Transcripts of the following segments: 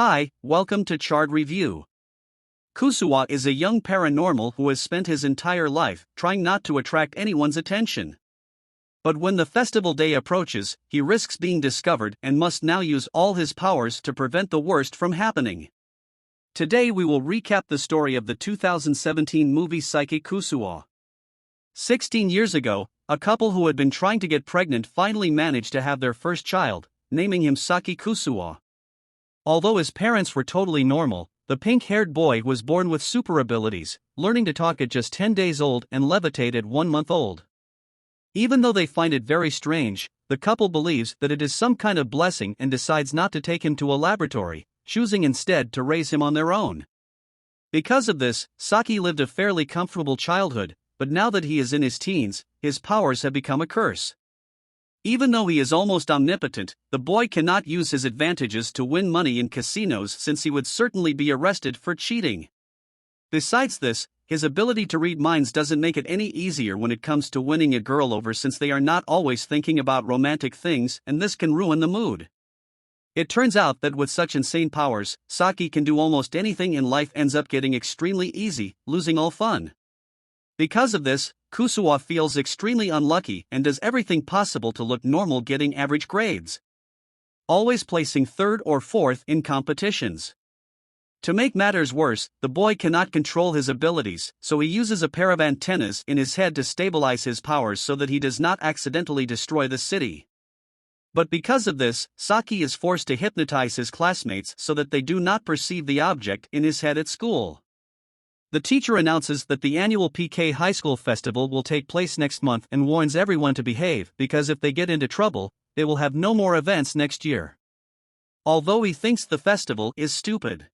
Hi, welcome to Chard Review. Kusuo is a young paranormal who has spent his entire life trying not to attract anyone's attention. But when the festival day approaches, he risks being discovered and must now use all his powers to prevent the worst from happening. Today we will recap the story of the 2017 movie Saki Kusuo. 16 years ago, a couple who had been trying to get pregnant finally managed to have their first child, naming him Saki Kusuo. Although his parents were totally normal, the pink-haired boy was born with super abilities, learning to talk at just 10 days old and levitate at 1 month old. Even though they find it very strange, the couple believes that it is some kind of blessing and decides not to take him to a laboratory, choosing instead to raise him on their own. Because of this, Saki lived a fairly comfortable childhood, but now that he is in his teens, his powers have become a curse. Even though he is almost omnipotent, the boy cannot use his advantages to win money in casinos since he would certainly be arrested for cheating. Besides this, his ability to read minds doesn't make it any easier when it comes to winning a girl over, since they are not always thinking about romantic things, and this can ruin the mood. It turns out that with such insane powers, Saki can do almost anything in life ends up getting extremely easy, losing all fun. Because of this, Kusuo feels extremely unlucky and does everything possible to look normal, getting average grades, always placing third or fourth in competitions. To make matters worse, the boy cannot control his abilities, so he uses a pair of antennas in his head to stabilize his powers so that he does not accidentally destroy the city. But because of this, Saki is forced to hypnotize his classmates so that they do not perceive the object in his head at school. The teacher announces that the annual PK High School Festival will take place next month and warns everyone to behave, because if they get into trouble, they will have no more events next year. Although he thinks the festival is stupid,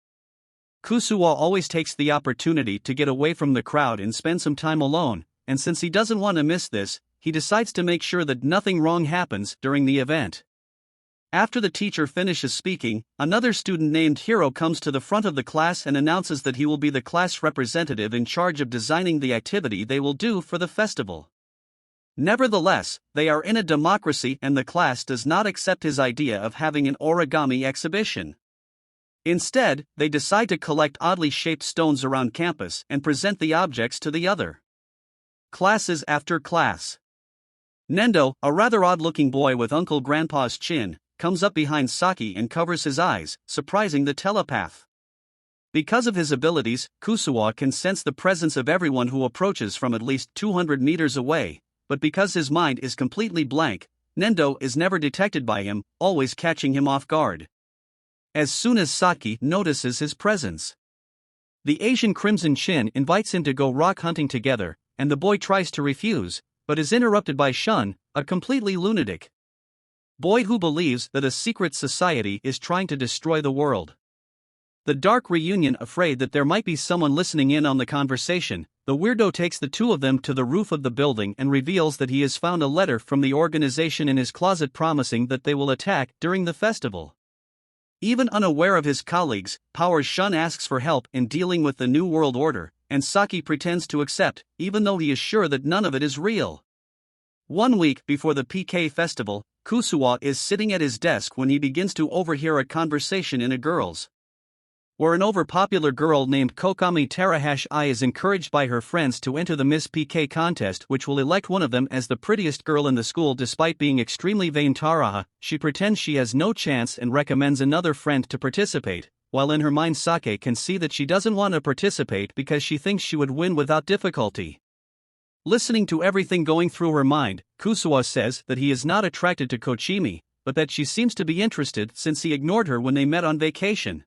Kusuo always takes the opportunity to get away from the crowd and spend some time alone, and since he doesn't want to miss this, he decides to make sure that nothing wrong happens during the event. After the teacher finishes speaking, another student named Hiro comes to the front of the class and announces that he will be the class representative in charge of designing the activity they will do for the festival. Nevertheless, they are in a democracy and the class does not accept his idea of having an origami exhibition. Instead, they decide to collect oddly shaped stones around campus and present the objects to the other classes after class. Nendo, a rather odd-looking boy with Uncle Grandpa's chin, comes up behind Saki and covers his eyes, surprising the telepath. Because of his abilities, Kusuo can sense the presence of everyone who approaches from at least 200 meters away, but because his mind is completely blank, Nendo is never detected by him, always catching him off guard. As soon as Saki notices his presence, the Asian Crimson Chin invites him to go rock hunting together, and the boy tries to refuse, but is interrupted by Shun, a completely lunatic boy who believes that a secret society is trying to destroy the world. The dark reunion, afraid that there might be someone listening in on the conversation, the weirdo takes the two of them to the roof of the building and reveals that he has found a letter from the organization in his closet promising that they will attack during the festival. Even unaware of his colleagues' powers, Shun asks for help in dealing with the New World Order, and Saki pretends to accept, even though he is sure that none of it is real. 1 week before the PK festival, Kusuo is sitting at his desk when he begins to overhear a conversation in a girls' where an overpopular girl named Kokami Terahashi is encouraged by her friends to enter the Miss PK contest, which will elect one of them as the prettiest girl in the school. Despite being extremely vain, Taraha, she pretends she has no chance and recommends another friend to participate, while in her mind Saki can see that she doesn't want to participate because she thinks she would win without difficulty. Listening to everything going through her mind, Kusuo says that he is not attracted to Kochimi, but that she seems to be interested since he ignored her when they met on vacation.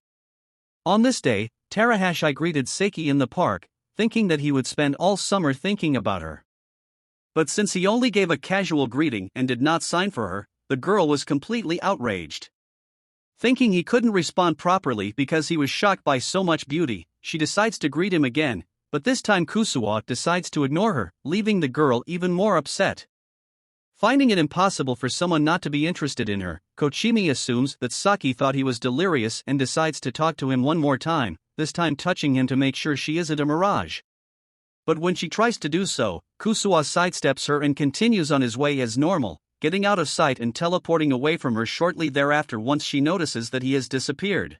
On this day, Terahashi greeted Saki in the park, thinking that he would spend all summer thinking about her. But since he only gave a casual greeting and did not sign for her, the girl was completely outraged. Thinking he couldn't respond properly because he was shocked by so much beauty, she decides to greet him again, but this time Kusuo decides to ignore her, leaving the girl even more upset. Finding it impossible for someone not to be interested in her, Kochimi assumes that Saki thought he was delirious and decides to talk to him one more time, this time touching him to make sure she isn't a mirage. But when she tries to do so, Kusuo sidesteps her and continues on his way as normal, getting out of sight and teleporting away from her shortly thereafter once she notices that he has disappeared.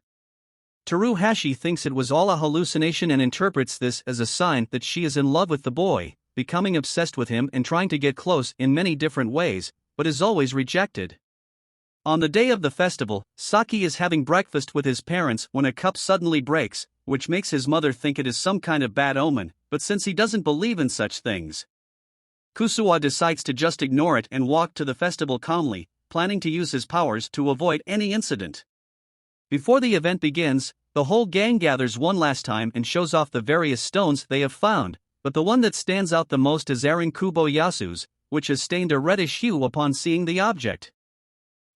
Teruhashi thinks it was all a hallucination and interprets this as a sign that she is in love with the boy, becoming obsessed with him and trying to get close in many different ways, but is always rejected. On the day of the festival, Saki is having breakfast with his parents when a cup suddenly breaks, which makes his mother think it is some kind of bad omen, but since he doesn't believe in such things, Kusuo decides to just ignore it and walk to the festival calmly, planning to use his powers to avoid any incident. Before the event begins, the whole gang gathers one last time and shows off the various stones they have found, but the one that stands out the most is Aaron Kuboyasu's, which has stained a reddish hue upon seeing the object.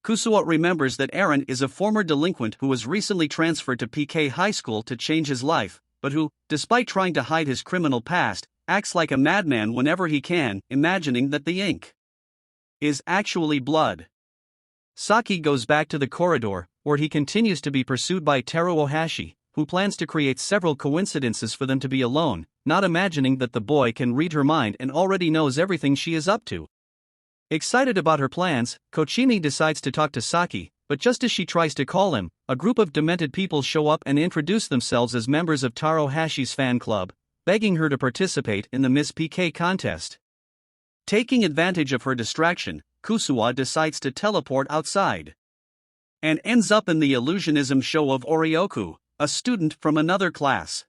Kusuo remembers that Aaron is a former delinquent who was recently transferred to PK High School to change his life, but who, despite trying to hide his criminal past, acts like a madman whenever he can, imagining that the ink is actually blood. Saki goes back to the corridor, where he continues to be pursued by Teruohashi, who plans to create several coincidences for them to be alone, not imagining that the boy can read her mind and already knows everything she is up to. Excited about her plans, Kochimi decides to talk to Saki, but just as she tries to call him, a group of demented people show up and introduce themselves as members of Teruohashi's fan club, begging her to participate in the Miss PK contest. Taking advantage of her distraction, Kusuo decides to teleport outside and ends up in the illusionism show of Orioku, a student from another class.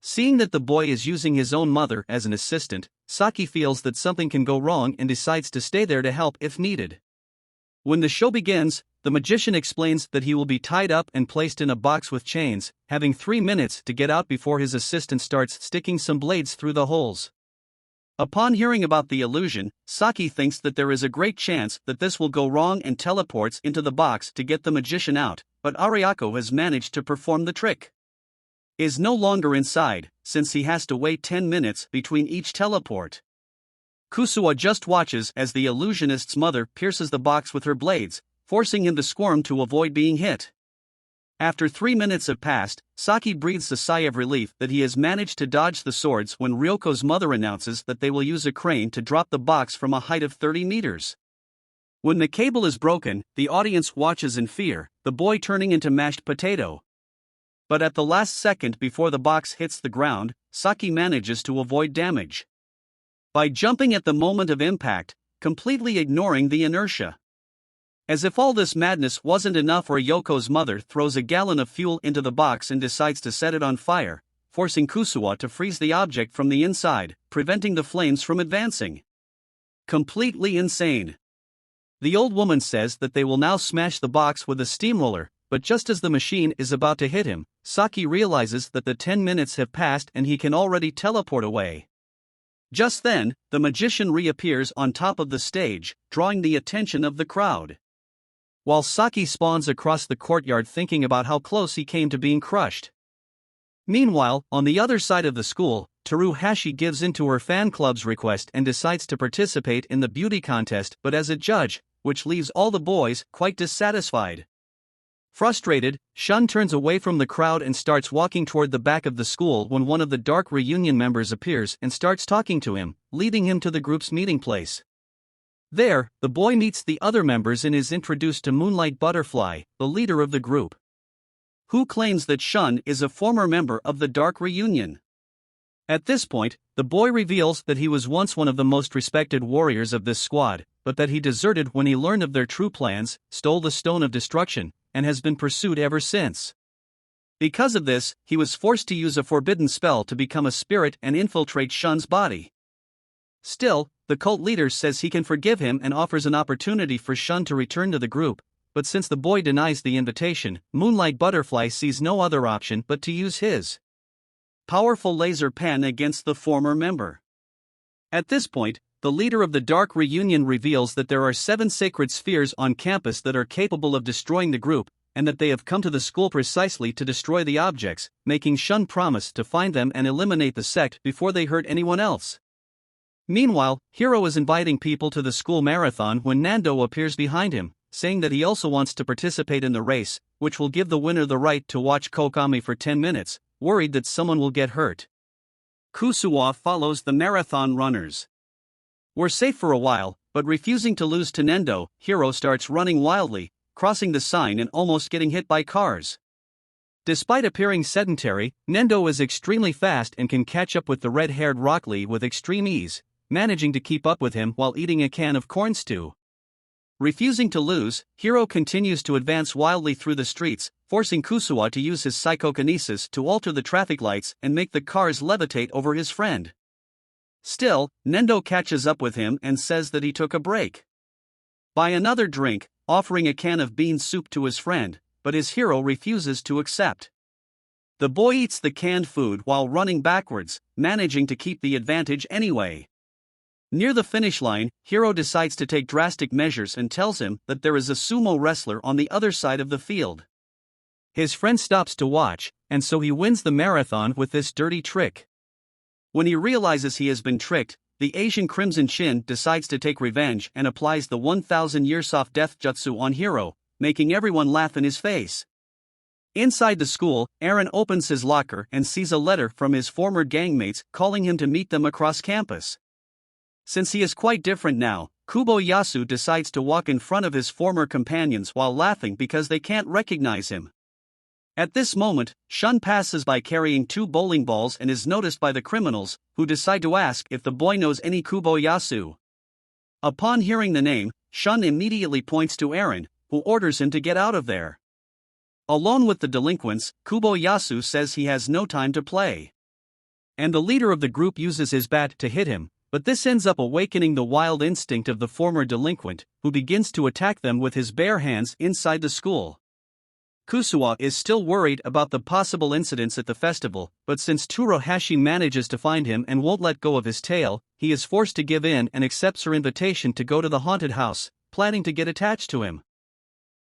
Seeing that the boy is using his own mother as an assistant, Saki feels that something can go wrong and decides to stay there to help if needed. When the show begins, the magician explains that he will be tied up and placed in a box with chains, having 3 minutes to get out before his assistant starts sticking some blades through the holes. Upon hearing about the illusion, Saki thinks that there is a great chance that this will go wrong and teleports into the box to get the magician out, but Ariako has managed to perform the trick. Is no longer inside, since he has to wait 10 minutes between each teleport. Kusuo just watches as the illusionist's mother pierces the box with her blades, forcing him to squirm to avoid being hit. After 3 minutes have passed, Saki breathes a sigh of relief that he has managed to dodge the swords when Ryoko's mother announces that they will use a crane to drop the box from a height of 30 meters. When the cable is broken, the audience watches in fear, the boy turning into mashed potato. But at the last second before the box hits the ground, Saki manages to avoid damage by jumping at the moment of impact, completely ignoring the inertia. As if all this madness wasn't enough, Ryoko's mother throws a gallon of fuel into the box and decides to set it on fire, forcing Kusuo to freeze the object from the inside, preventing the flames from advancing. Completely insane. The old woman says that they will now smash the box with a steamroller, but just as the machine is about to hit him, Saki realizes that the 10 minutes have passed and he can already teleport away. Just then, the magician reappears on top of the stage, drawing the attention of the crowd. While Saki spawns across the courtyard thinking about how close he came to being crushed. Meanwhile, on the other side of the school, Teruhashi gives in to her fan club's request and decides to participate in the beauty contest but as a judge, which leaves all the boys quite dissatisfied. Frustrated, Shun turns away from the crowd and starts walking toward the back of the school when one of the Dark Reunion members appears and starts talking to him, leading him to the group's meeting place. There, the boy meets the other members and is introduced to Moonlight Butterfly, the leader of the group, who claims that Shun is a former member of the Dark Reunion. At this point, the boy reveals that he was once one of the most respected warriors of this squad, but that he deserted when he learned of their true plans, stole the Stone of Destruction, and has been pursued ever since. Because of this, he was forced to use a forbidden spell to become a spirit and infiltrate Shun's body. Still, the cult leader says he can forgive him and offers an opportunity for Shun to return to the group, but since the boy denies the invitation, Moonlight Butterfly sees no other option but to use his powerful laser pen against the former member. At this point, the leader of the Dark Reunion reveals that there are 7 sacred spheres on campus that are capable of destroying the group, and that they have come to the school precisely to destroy the objects, making Shun promise to find them and eliminate the sect before they hurt anyone else. Meanwhile, Hiro is inviting people to the school marathon when Nando appears behind him, saying that he also wants to participate in the race, which will give the winner the right to watch Kokami for 10 minutes, worried that someone will get hurt. Kusuo follows the marathon runners. We're safe for a while, but refusing to lose to Nendo, Hiro starts running wildly, crossing the sign and almost getting hit by cars. Despite appearing sedentary, Nendo is extremely fast and can catch up with the red-haired Rock Lee with extreme ease, managing to keep up with him while eating a can of corn stew. Refusing to lose, Hiro continues to advance wildly through the streets, forcing Kusuo to use his psychokinesis to alter the traffic lights and make the cars levitate over his friend. Still, Nendo catches up with him and says that he took a break. Buy another drink, offering a can of bean soup to his friend, but his hero refuses to accept. The boy eats the canned food while running backwards, managing to keep the advantage anyway. Near the finish line, Hiro decides to take drastic measures and tells him that there is a sumo wrestler on the other side of the field. His friend stops to watch, and so he wins the marathon with this dirty trick. When he realizes he has been tricked, the Asian Crimson Shin decides to take revenge and applies the 1,000-year soft death jutsu on Hiro, making everyone laugh in his face. Inside the school, Eren opens his locker and sees a letter from his former gangmates calling him to meet them across campus. Since he is quite different now, Kuboyasu decides to walk in front of his former companions while laughing because they can't recognize him. At this moment, Shun passes by carrying 2 bowling balls and is noticed by the criminals, who decide to ask if the boy knows any Kuboyasu. Upon hearing the name, Shun immediately points to Eren, who orders him to get out of there. Alone with the delinquents, Kuboyasu says he has no time to play. And the leader of the group uses his bat to hit him, but this ends up awakening the wild instinct of the former delinquent, who begins to attack them with his bare hands inside the school. Kusuo is still worried about the possible incidents at the festival, but since Tsuruhashi manages to find him and won't let go of his tail, he is forced to give in and accepts her invitation to go to the haunted house, planning to get attached to him.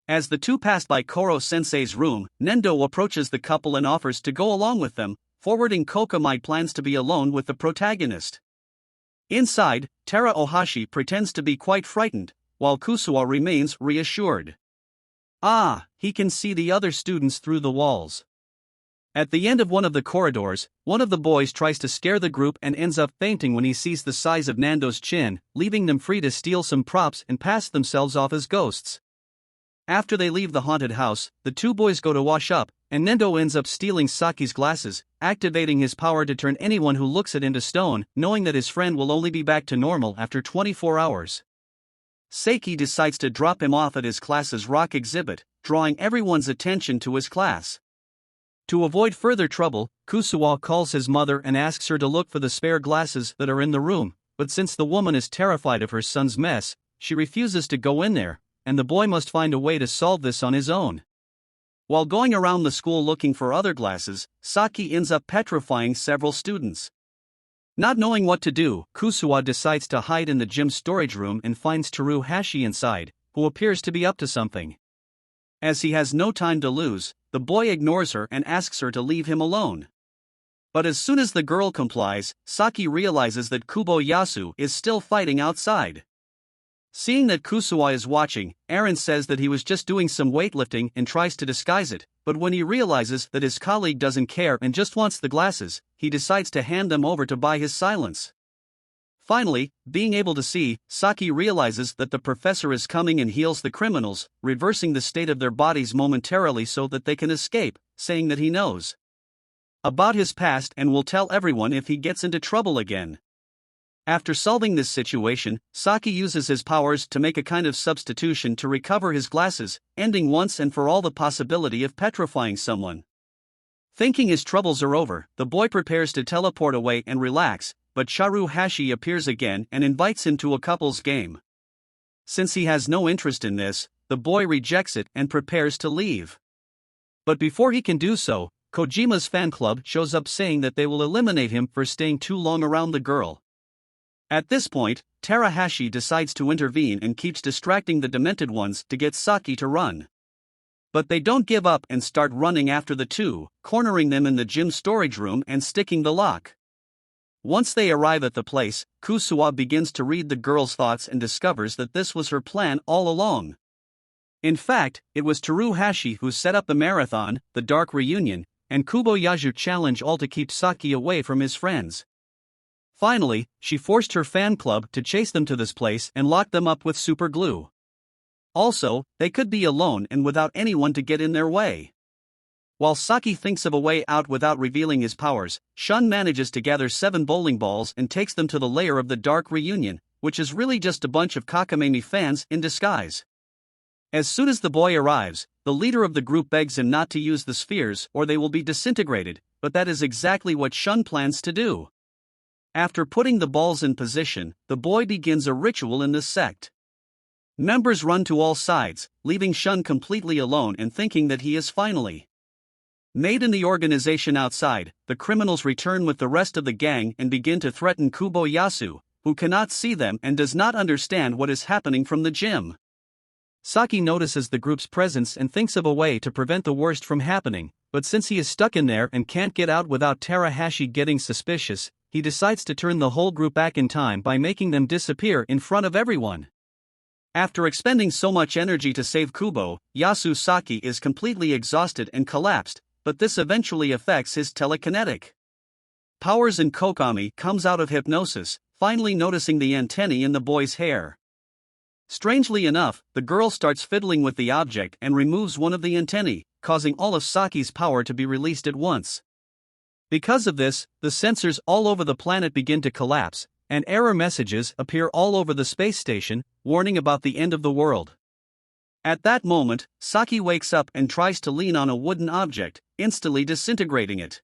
As the two pass by Koro-sensei's room, Nendo approaches the couple and offers to go along with them, forwarding Kokomai plans to be alone with the protagonist. Inside, Tara Ohashi pretends to be quite frightened, while Kusuo remains reassured. He can see the other students through the walls. At the end of one of the corridors, one of the boys tries to scare the group and ends up fainting when he sees the size of Nando's chin, leaving them free to steal some props and pass themselves off as ghosts. After they leave the haunted house, the 2 boys go to wash up, and Nendo ends up stealing Saki's glasses, activating his power to turn anyone who looks at into stone, knowing that his friend will only be back to normal after 24 hours. Saki decides to drop him off at his class's rock exhibit, drawing everyone's attention to his class. To avoid further trouble, Kusuo calls his mother and asks her to look for the spare glasses that are in the room, but since the woman is terrified of her son's mess, she refuses to go in there, and the boy must find a way to solve this on his own. While going around the school looking for other glasses, Saki ends up petrifying several students. Not knowing what to do, Kusuo decides to hide in the gym storage room and finds Tsuruhashi inside, who appears to be up to something. As he has no time to lose, the boy ignores her and asks her to leave him alone. But as soon as the girl complies, Saki realizes that Kuboyasu is still fighting outside. Seeing that Kusuo is watching, Eren says that he was just doing some weightlifting and tries to disguise it, but when he realizes that his colleague doesn't care and just wants the glasses, he decides to hand them over to buy his silence. Finally, being able to see, Saki realizes that the professor is coming and heals the criminals, reversing the state of their bodies momentarily so that they can escape, saying that he knows about his past and will tell everyone if he gets into trouble again. After solving this situation, Saki uses his powers to make a kind of substitution to recover his glasses, ending once and for all the possibility of petrifying someone. Thinking his troubles are over, the boy prepares to teleport away and relax, but Tsuruhashi appears again and invites him to a couples game. Since he has no interest in this, the boy rejects it and prepares to leave. But before he can do so, Kojima's fan club shows up saying that they will eliminate him for staying too long around the girl. At this point, Terahashi decides to intervene and keeps distracting the demented ones to get Saki to run. But they don't give up and start running after the two, cornering them in the gym storage room and sticking the lock. Once they arrive at the place, Kusuo begins to read the girl's thoughts and discovers that this was her plan all along. In fact, it was Tsuruhashi who set up the marathon, the dark reunion, and Kuboyasu challenge all to keep Saki away from his friends. Finally, she forced her fan club to chase them to this place and lock them up with super glue. Also, they could be alone and without anyone to get in their way. While Saki thinks of a way out without revealing his powers, Shun manages to gather 7 bowling balls and takes them to the lair of the Dark Reunion, which is really just a bunch of cockamamie fans in disguise. As soon as the boy arrives, the leader of the group begs him not to use the spheres or they will be disintegrated, but that is exactly what Shun plans to do. After putting the balls in position, the boy begins a ritual in the sect. Members run to all sides, leaving Shun completely alone and thinking that he is finally made in the organization outside. The criminals return with the rest of the gang and begin to threaten Kobayasu, who cannot see them and does not understand what is happening from the gym. Saki notices the group's presence and thinks of a way to prevent the worst from happening, but since he is stuck in there and can't get out without Terahashi getting suspicious, he decides to turn the whole group back in time by making them disappear in front of everyone. After expending so much energy to save Kubo, Yasu Saki is completely exhausted and collapsed, but this eventually affects his telekinetic powers and Kokami comes out of hypnosis, finally noticing the antennae in the boy's hair. Strangely enough, the girl starts fiddling with the object and removes one of the antennae, causing all of Saki's power to be released at once. Because of this, the sensors all over the planet begin to collapse, and error messages appear all over the space station, warning about the end of the world. At that moment, Saki wakes up and tries to lean on a wooden object, instantly disintegrating it.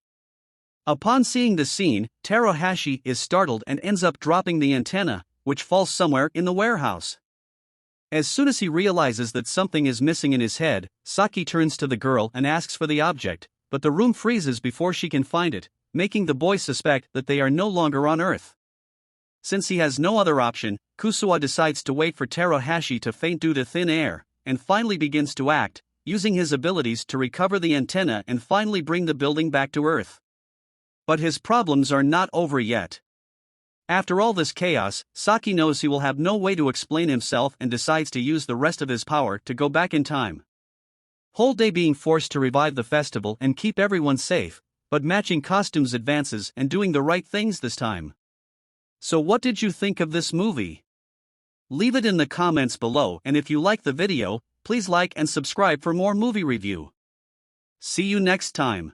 Upon seeing the scene, Terahashi is startled and ends up dropping the antenna, which falls somewhere in the warehouse. As soon as he realizes that something is missing in his head, Saki turns to the girl and asks for the object, but the room freezes before she can find it, making the boy suspect that they are no longer on Earth. Since he has no other option, Kusuo decides to wait for Terahashi to faint due to thin air, and finally begins to act, using his abilities to recover the antenna and finally bring the building back to Earth. But his problems are not over yet. After all this chaos, Saki knows he will have no way to explain himself and decides to use the rest of his power to go back in time. Whole day being forced to revive the festival and keep everyone safe, but matching costumes advances and doing the right things this time. So what did you think of this movie? Leave it in the comments below, and if you like the video, please like and subscribe for more movie review. See you next time.